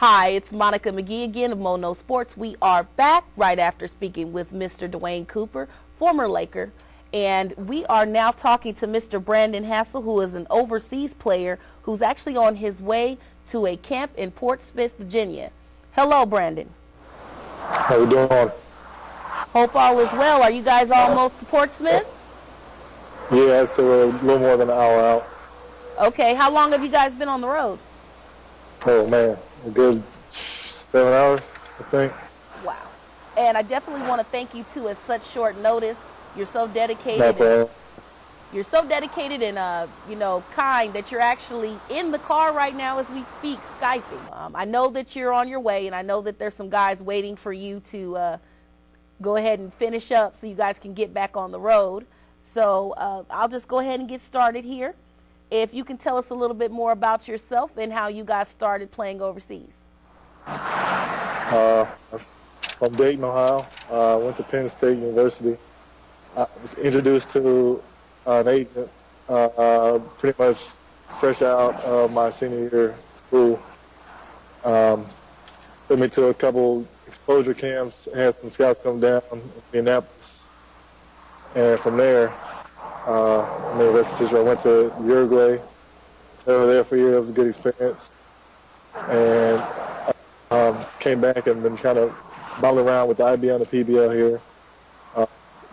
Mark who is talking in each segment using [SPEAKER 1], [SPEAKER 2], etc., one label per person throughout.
[SPEAKER 1] Hi, it's Monica McGee again of Knoz Sports. We are back right after speaking with Mr. Dwayne Cooper, former Laker, and we are now talking to Mr. Brandon Hassell, who is an overseas player who's actually on his way to a camp in Portsmouth, Virginia. Hello, Brandon.
[SPEAKER 2] How you doing?
[SPEAKER 1] Hope all is well. Are you guys almost to Portsmouth?
[SPEAKER 2] Yeah, so we're a little more than an hour out.
[SPEAKER 1] Okay, how long have you guys been on the road?
[SPEAKER 2] Oh, man, a good 7 hours, I think.
[SPEAKER 1] Wow. And I definitely want to thank you, too, at such short notice. You're so dedicated.
[SPEAKER 2] No problem.
[SPEAKER 1] You're so dedicated and, kind that you're actually in the car right now as we speak, Skyping. I know that you're on your way, and I know that there's some guys waiting for you to go ahead and finish up so you guys can get back on the road. So I'll just go ahead and get started here. If you can tell us a little bit more about yourself and how you got started playing overseas.
[SPEAKER 2] I'm from Dayton, Ohio. I went to Penn State University. I was introduced to an agent pretty much fresh out of my senior year of school. Took me to a couple exposure camps, had some scouts come down in Indianapolis. And from there, the rest of the history. I went to Uruguay. Over there for a year. It was a good experience. And came back and been kind of bottling around with the IBL and the PBL here.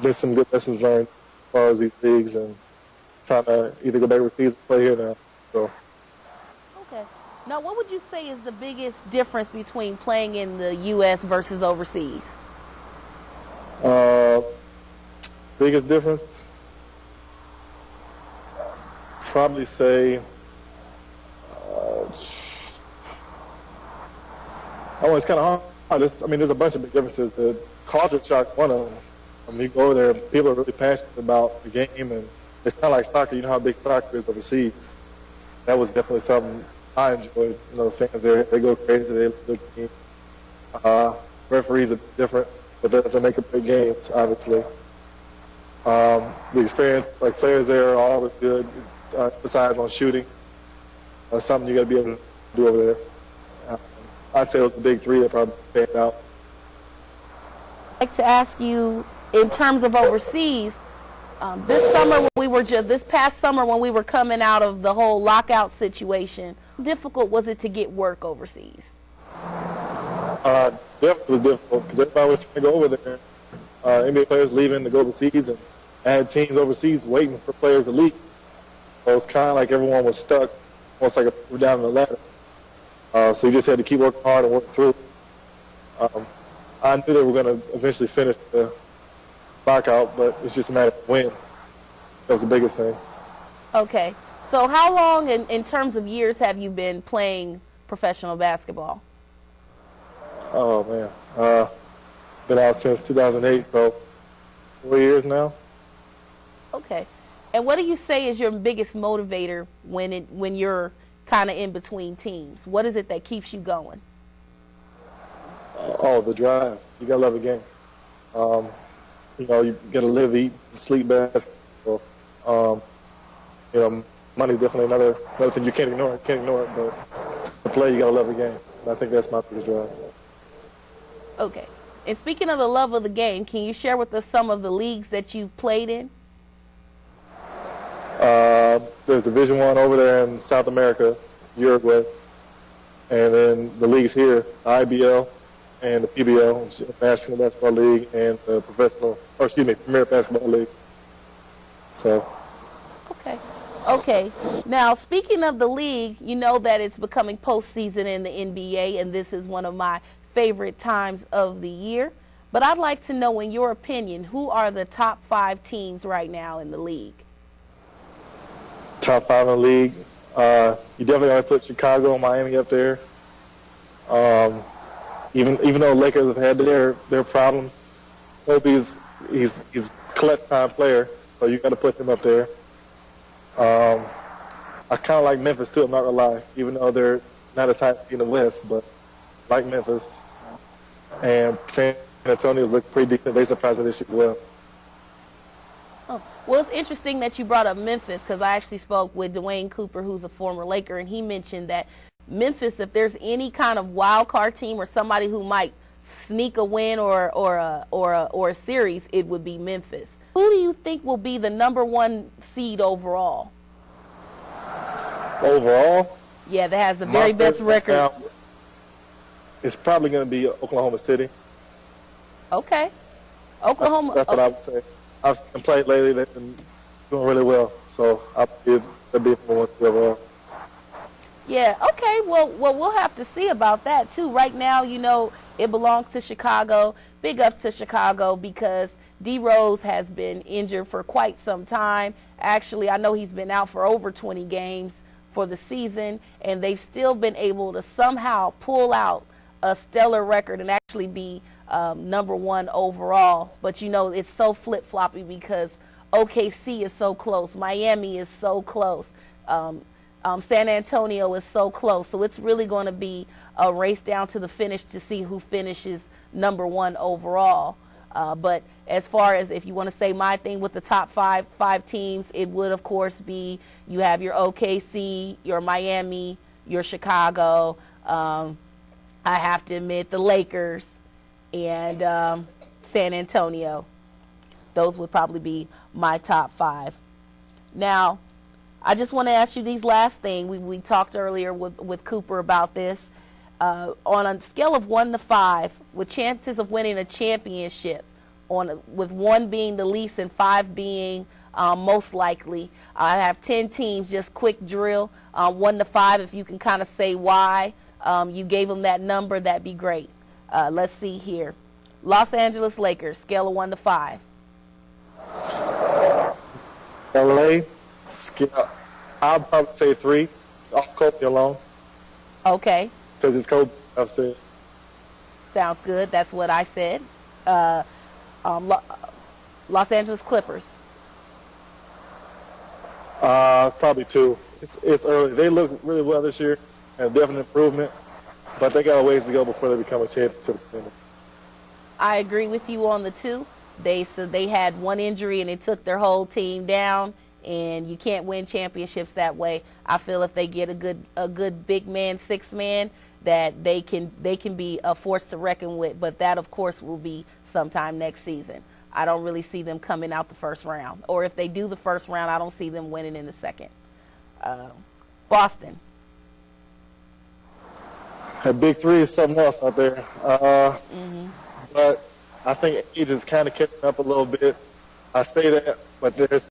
[SPEAKER 2] There's some good lessons learned as far as these leagues and trying to either go back overseas or play here now. So.
[SPEAKER 1] Okay. Now, what would you say is the biggest difference between playing in the U.S. versus overseas?
[SPEAKER 2] Biggest difference? Probably say, it's kind of hard. There's a bunch of big differences. The culture shock, one of them. You go over there, people are really passionate about the game, and it's kind of like soccer. You know how big soccer is overseas. That was definitely something I enjoyed. The fans there, they go crazy. They love the game. Referees are different, but that doesn't make a big games, obviously. The experience, like players there, are always good. Besides on shooting, something you got to be able to do over there. I'd say it was the big three that probably panned out.
[SPEAKER 1] I'd like to ask you, in terms of overseas, this past summer when we were coming out of the whole lockout situation, how difficult was it to get work overseas?
[SPEAKER 2] Definitely was difficult because everybody was trying to go over there. NBA players leaving to go overseas, and I had teams overseas waiting for players to leave. So it was kind of like everyone was stuck, almost like we're down the ladder. So you just had to keep working hard and work through. I knew they were going to eventually finish the lockout, but it's just a matter of when. That was the biggest thing.
[SPEAKER 1] Okay. So how long, in terms of years, have you been playing professional basketball?
[SPEAKER 2] Oh, man. Been out since 2008, so 4 years now.
[SPEAKER 1] Okay. And what do you say is your biggest motivator when you're kind of in between teams? What is it that keeps you going?
[SPEAKER 2] The drive. You gotta love the game. You gotta live, eat, and sleep basketball. Money's definitely another thing you can't ignore. But to play, you gotta love the game. And I think that's my biggest drive.
[SPEAKER 1] Okay. And speaking of the love of the game, can you share with us some of the leagues that you've played in?
[SPEAKER 2] There's Division I over there in South America, Uruguay, and then the leagues here, the IBL and the PBL, which is the National Basketball League, and the Premier Basketball League. So.
[SPEAKER 1] Okay. Now, speaking of the league, you know that it's becoming postseason in the NBA, and this is one of my favorite times of the year. But I'd like to know, in your opinion, who are the top 5 teams right now in the league?
[SPEAKER 2] Top 5 in the league. You definitely got to put Chicago and Miami up there. Even though Lakers have had their problems, Kobe's he's a clutch time player, so you got to put him up there. I kind of like Memphis too. I'm not gonna lie, even though they're not as high in the West, but like Memphis and San Antonio's look pretty decent. They surprised me this year as well.
[SPEAKER 1] Oh, well, it's interesting that you brought up Memphis because I actually spoke with Dwayne Cooper, who's a former Laker, and he mentioned that Memphis, if there's any kind of wild card team or somebody who might sneak a win or a series, it would be Memphis. Who do you think will be the #1 seed overall?
[SPEAKER 2] Overall?
[SPEAKER 1] Yeah, that has the very best record.
[SPEAKER 2] Now, it's probably going to be Oklahoma City.
[SPEAKER 1] Okay. Oklahoma.
[SPEAKER 2] That's what I would say. I've seen them play lately. They've been doing really well. So I'll be #1 seed overall.
[SPEAKER 1] Yeah, okay. Well, we'll have to see about that, too. Right now, you know, it belongs to Chicago. Big ups to Chicago because D. Rose has been injured for quite some time. Actually, I know he's been out for over 20 games for the season, and they've still been able to somehow pull out a stellar record and actually be #1 overall. But, you know, it's so flip-floppy because OKC is so close. Miami is so close. San Antonio is so close. So it's really going to be a race down to the finish to see who finishes #1 overall. But as far as if you want to say my thing with the top five teams, it would, of course, be you have your OKC, your Miami, your Chicago. I have to admit the Lakers and San Antonio. Those would probably be my top 5. Now, I just want to ask you these last things. We talked earlier with Cooper about this. On a scale of 1 to 5, with chances of winning a championship, with 1 being the least and 5 being most likely, I have 10 teams. Just quick drill, 1 to 5. If you can kind of say why you gave them that number, that'd be great. Let's see here. Los Angeles Lakers, scale of 1 to 5.
[SPEAKER 2] LA, I'll probably say 3, off Kobe alone.
[SPEAKER 1] Okay.
[SPEAKER 2] Because it's Kobe, I've said.
[SPEAKER 1] Sounds good. That's what I said. Los Angeles Clippers.
[SPEAKER 2] Probably 2. It's early. They look really well this year, and definite improvement, but they got a ways to go before they become a championship contender.
[SPEAKER 1] I agree with you on the 2. They said they had 1 injury and it took their whole team down, and you can't win championships that way. I feel if they get a good big man, 6-man, that they can be a force to reckon with. But that, of course, will be sometime next season. I don't really see them coming out the first round, or if they do the first round, I don't see them winning in the second. Boston.
[SPEAKER 2] That big 3 is something else out there. But I think age is kind of catching up a little bit. I say that, but there's